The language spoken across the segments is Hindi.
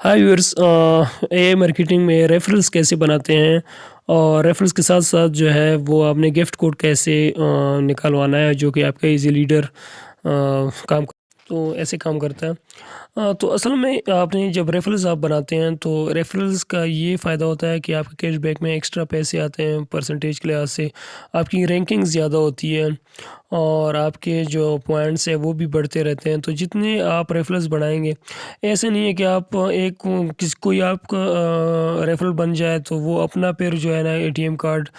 हाय व्यूअर्स, एआई मार्केटिंग में रेफरल्स कैसे बनाते हैं और रेफरल्स के साथ साथ जो है वो आपने गिफ्ट कोड कैसे निकलवाना है जो कि आपका इजी लीडर काम तो ऐसे काम करता है। तो असल में आपने जब रेफरल्स आप बनाते हैं तो रेफरल्स का ये फ़ायदा होता है कि आपके कैशबैक में एक्स्ट्रा पैसे आते हैं परसेंटेज के लिहाज से, आपकी रैंकिंग ज़्यादा होती है और आपके जो पॉइंट्स हैं वो भी बढ़ते रहते हैं। तो जितने आप रेफरल्स बढ़ाएंगे, ऐसे नहीं है कि आप कोई आपका रेफरल बन जाए तो वो अपना फिर जो है ना एटीएम कार्ड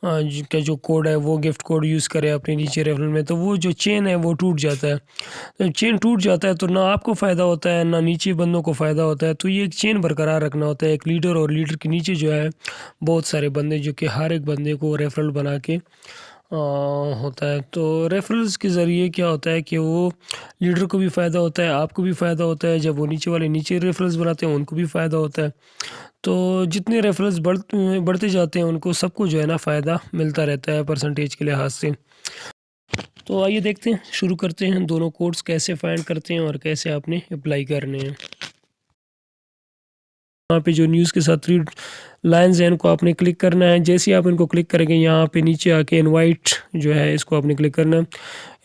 का जो कोड है वो गिफ्ट कोड यूज़ करे अपने नीचे रेफरल में, तो वो जो चेन है वो टूट जाता है। जब चेन टूट जाता है तो ना आपको फ़ायदा होता है ना नीचे बंदों को फ़ायदा होता है। तो ये एक चेन बरकरार रखना होता है, एक लीडर और लीडर के नीचे जो है बहुत सारे बंदे, जो कि हर एक बंदे को रेफरल बना के होता है। तो रेफरल्स के ज़रिए क्या होता है कि वो लीडर को भी फ़ायदा होता है, आपको भी फ़ायदा होता है, जब वो नीचे वाले नीचे रेफरल्स बनाते हैं उनको भी फ़ायदा होता है। तो जितने रेफरल्स बढ़ते जाते हैं उनको सबको जो है ना फ़ायदा मिलता रहता है परसेंटेज के लिहाज से। तो आइए देखते हैं, शुरू करते हैं दोनों कोड्स कैसे फाइंड करते हैं और कैसे आपने अप्लाई करने हैं। यहाँ पे जो न्यूज़ के साथ 3 लाइन्स हैं इनको आपने क्लिक करना है। जैसे ही आप इनको क्लिक करेंगे यहाँ पे नीचे आके इनवाइट जो है इसको आपने क्लिक करना है।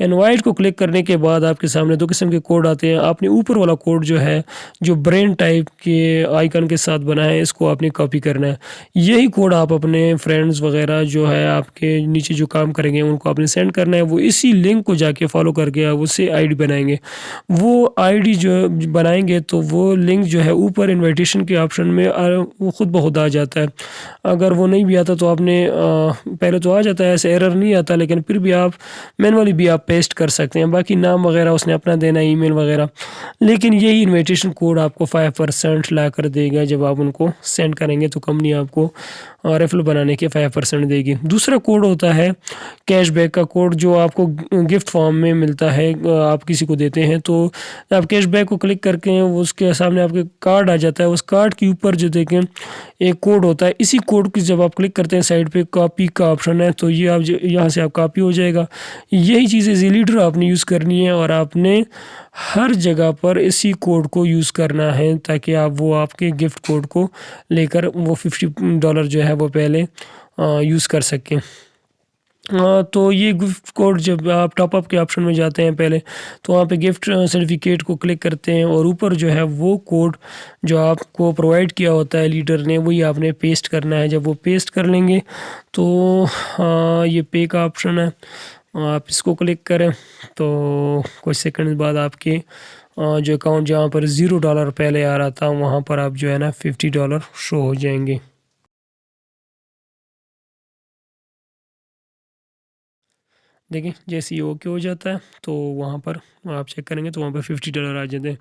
इनवाइट को क्लिक करने के बाद आपके सामने 2 किस्म के कोड आते हैं। आपने ऊपर वाला कोड जो है, जो ब्रेन टाइप के आइकन के साथ बना है, इसको आपने कॉपी करना है। यही कोड आप अपने फ्रेंड्स वगैरह जो है आपके नीचे जो काम करेंगे उनको आपने सेंड करना है। वो इसी लिंक को जाके फॉलो करके आप उससे आईडी बनाएंगे। वो आईडी जो बनाएंगे तो वो लिंक जो है ऊपर इन्विटेशन के ऑप्शन में वो खुद ब खुद आ जाता है। अगर वो नहीं भी आता तो आपने पहले तो आ जाता है, ऐसे एरर नहीं आता, लेकिन फिर भी आप मैनुअली भी आप पेस्ट कर सकते हैं। बाकी नाम वगैरह उसने अपना देना है, ईमेल वगैरह, लेकिन यही इन्विटेशन कोड आपको 5% ला कर देगा। जब आप उनको सेंड करेंगे तो कंपनी आपको रेफरल बनाने के 5% देगी। दूसरा कोड होता है कैशबैक का कोड, जो आपको गिफ्ट फॉर्म में मिलता है। आप किसी को देते हैं तो आप कैशबैक को क्लिक करके उसके सामने आपके कार्ड आ जाता है। उस कार्ड के ऊपर जो देखें एक कोड होता है, इसी कोड की जब आप क्लिक करते हैं साइड पे कॉपी का ऑप्शन है, तो ये आप यहाँ से आप कॉपी हो जाएगा। यही चीज़ें इजी लीडर आपने यूज़ करनी है और आपने हर जगह पर इसी कोड को यूज़ करना है ताकि आप वो आपके गिफ्ट कोड को लेकर वो $50 जो है वो पहले यूज़ कर सकें। तो ये गिफ्ट कोड जब आप टॉपअप के ऑप्शन में जाते हैं पहले, तो वहाँ पे गिफ्ट सर्टिफिकेट को क्लिक करते हैं और ऊपर जो है वो कोड जो आपको प्रोवाइड किया होता है लीडर ने, वही आपने पेस्ट करना है। जब वो पेस्ट कर लेंगे तो ये पे का ऑप्शन है, आप इसको क्लिक करें तो कुछ सेकंड बाद आपके जो अकाउंट जहाँ पर $0 पहले आ रहा था वहाँ पर आप जो है ना $50 शो हो जाएंगे। देखिए जैसे ही ओके हो जाता है तो वहाँ पर आप चेक करेंगे तो वहाँ पर $50 आ जाते हैं।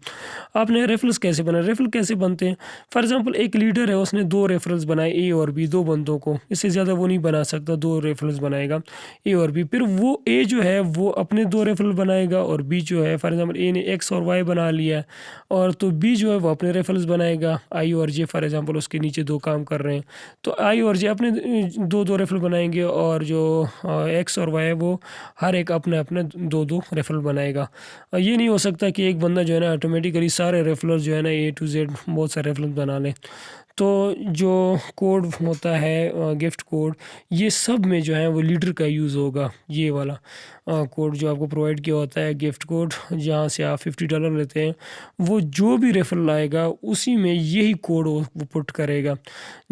आपने रेफरल्स कैसे बनाए, रेफरल कैसे बनते हैं? फॉर एग्जांपल एक लीडर है, उसने 2 रेफरल्स बनाए, ए और बी, 2 बंदों को, इससे ज़्यादा वो नहीं बना सकता। 2 रेफरल्स बनाएगा ए और बी, फिर वो ए जो है वो अपने 2 रेफरल बनाएगा और बी जो है, फॉर एग्जांपल ए ने एक्स और वाई बना लिया है और तो बी जो है वो अपने रेफरल्स बनाएगा। आई और जे फॉर एग्जांपल उसके नीचे 2 काम कर रहे हैं, तो आई और जे अपने 2-2 रेफरल बनाएंगे और जो एक्स और वाई है वो हर एक अपने-अपने 2-2 रेफरल बनाएगा। ये नहीं हो सकता कि एक बंदा जो है ना ऑटोमेटिकली सारे रेफरल जो है ना ए टू जेड बहुत सारे रेफरल बना ले। तो जो कोड होता है गिफ्ट कोड, ये सब में जो है वो लीडर का यूज़ होगा। ये वाला कोड जो आपको प्रोवाइड किया होता है गिफ्ट कोड, जहाँ से आप $50 लेते हैं, वो जो भी रेफरल आएगा उसी में यही कोड वो पुट करेगा।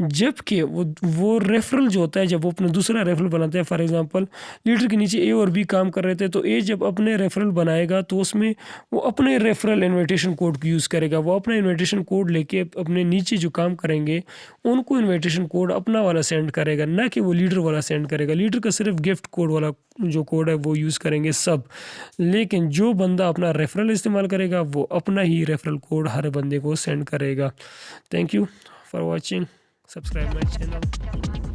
जबकि वो रेफरल जो होता है, जब वो अपना दूसरा रेफरल बनाते हैं, फॉर एग्जांपल लीडर के नीचे ए और बी काम कर रहे थे, तो ए जब अपने रेफरल बनाएगा तो उसमें वो अपने रेफरल इन्विटेशन कोड को यूज़ करेगा। वो अपना इन्विटेशन कोड लेके अपने नीचे जो काम करेंगे उनको इन्विटेशन कोड अपना वाला सेंड करेगा, ना कि वो लीडर वाला सेंड करेगा। लीडर का सिर्फ गिफ्ट कोड वाला जो कोड है वो यूज़ करेंगे सब, लेकिन जो बंदा अपना रेफरल इस्तेमाल करेगा वो अपना ही रेफरल कोड हर बंदे को सेंड करेगा। Thank you for watching, subscribe my channel.